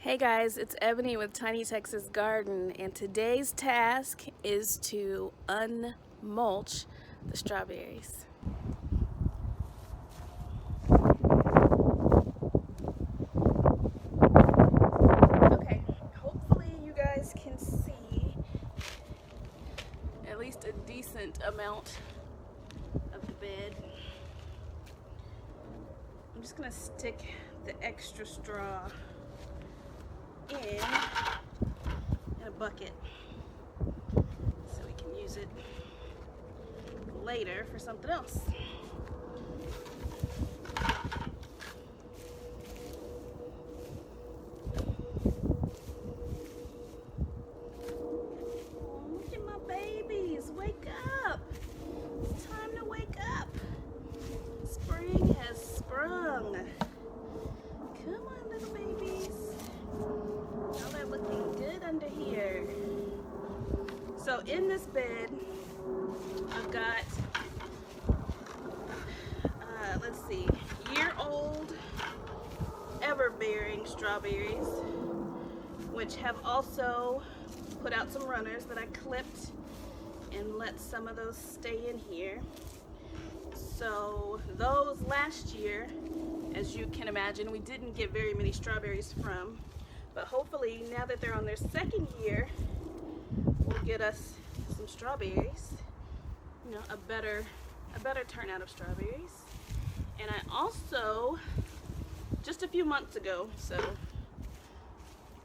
Hey guys, it's Ebony with TinyTexasGarden, and today's task is to unmulch the strawberries. Okay, hopefully you guys can see at least a decent amount of the bed. I'm just gonna stick the extra straw in a bucket so we can use it later for something else. Look at my babies, wake up! It's time to wake up. Spring has sprung. Come on, little babies. Oh, they're looking good under here. So in this bed, I've got, let's see, year-old ever-bearing strawberries, which have also put out some runners that I clipped and let some of those stay in here. So those last year, as you can imagine, we didn't get very many strawberries from. But hopefully, now that they're on their second year, will get us some strawberries. You know, a better turnout of strawberries. And I also, just a few months ago, so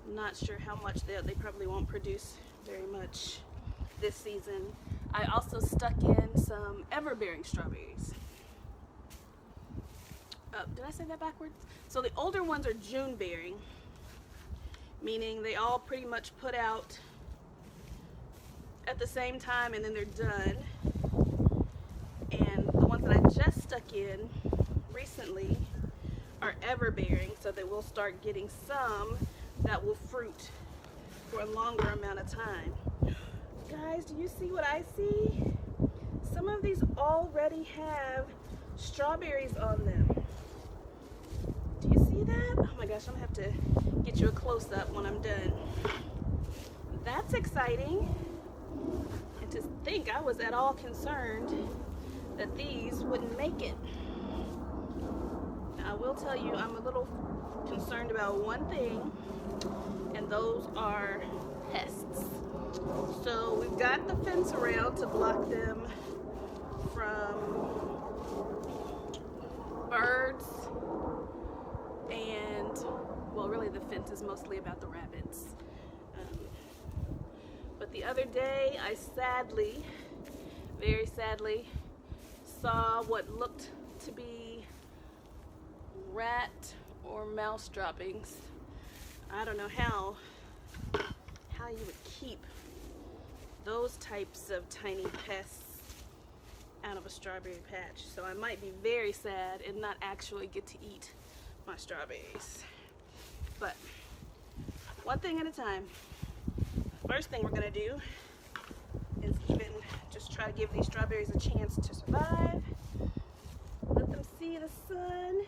I'm not sure how much they probably won't produce very much this season. I also stuck in some ever-bearing strawberries. Did I say that backwards? So the older ones are June-bearing, meaning they all pretty much put out at the same time and then they're done. And the ones that I just stuck in recently are ever-bearing, so that we'll start getting some that will fruit for a longer amount of time. Guys, do you see what I see? Some of these already have strawberries on them. Do you see that? Oh my gosh, I'm gonna have to get you a close-up when I'm done. That's exciting. And to think I was at all concerned that these wouldn't make it. Now, I will tell you, I'm a little concerned about one thing, and those are pests. So we've got the fence around to block them from birds, and well, really the fence is mostly about the rabbits. But the other day I sadly, very sadly, saw what looked to be rat or mouse droppings. I don't know how you would keep those types of tiny pests out of a strawberry patch. So I might be very sad and not actually get to eat my strawberries. But one thing at a time. First thing we're gonna do is even just try to give these strawberries a chance to survive. Let them see the sun.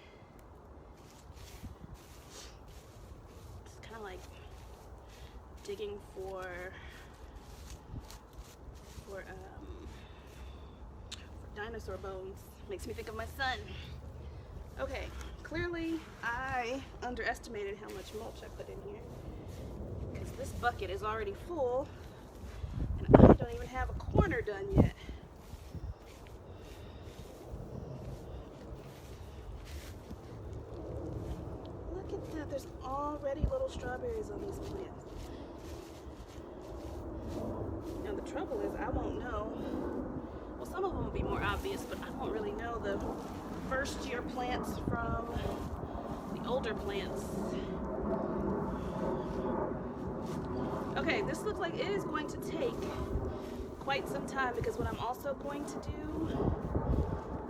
It's kind of like digging for dinosaur bones. Makes me think of my son. Okay, clearly I underestimated how much mulch I put in here, because this bucket is already full and I don't even have a corner done yet. Look at that, there's already little strawberries on these plants. Now the trouble is I won't know. Well, some of them will be more obvious, but I won't really know the first year plants from the older plants. Okay, this looks like it is going to take quite some time, because what I'm also going to do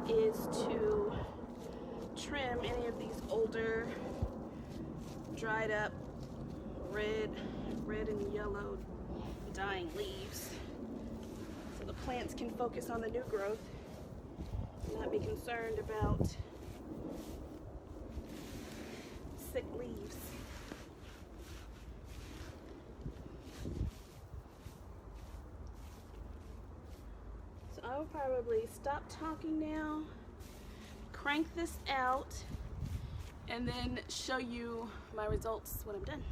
is to trim any of these older, dried up, red and yellow dying leaves, so the plants can focus on the new growth and not be concerned about sick leaves. probably stop talking now, crank this out, and then show you my results when I'm done.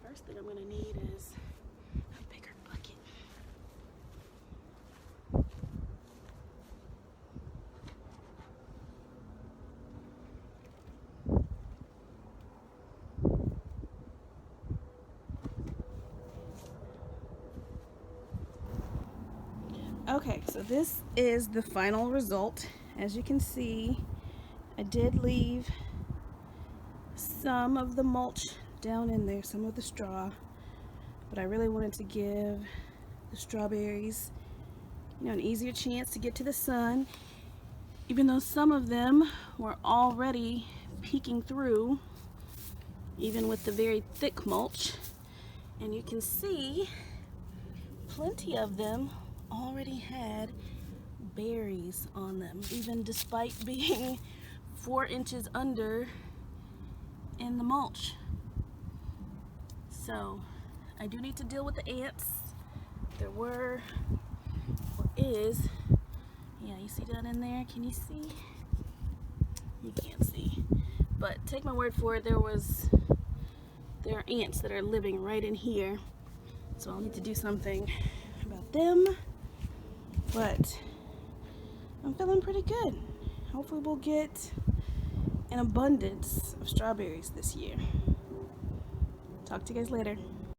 First thing I'm going to need is a bigger bucket. Okay, so this is the final result. As you can see, I did leave some of the mulch down in there, some of the straw, but I really wanted to give the strawberries, an easier chance to get to the sun, even though some of them were already peeking through, even with the very thick mulch. And you can see plenty of them already had berries on them, even despite being 4 inches under in the mulch. So I do need to deal with the ants. There were, or is, yeah, you see down in there, can you see? You can't see, but take my word for it, there are ants that are living right in here, so I'll need to do something about them. But I'm feeling pretty good. Hopefully we'll get an abundance of strawberries this year. Talk to you guys later.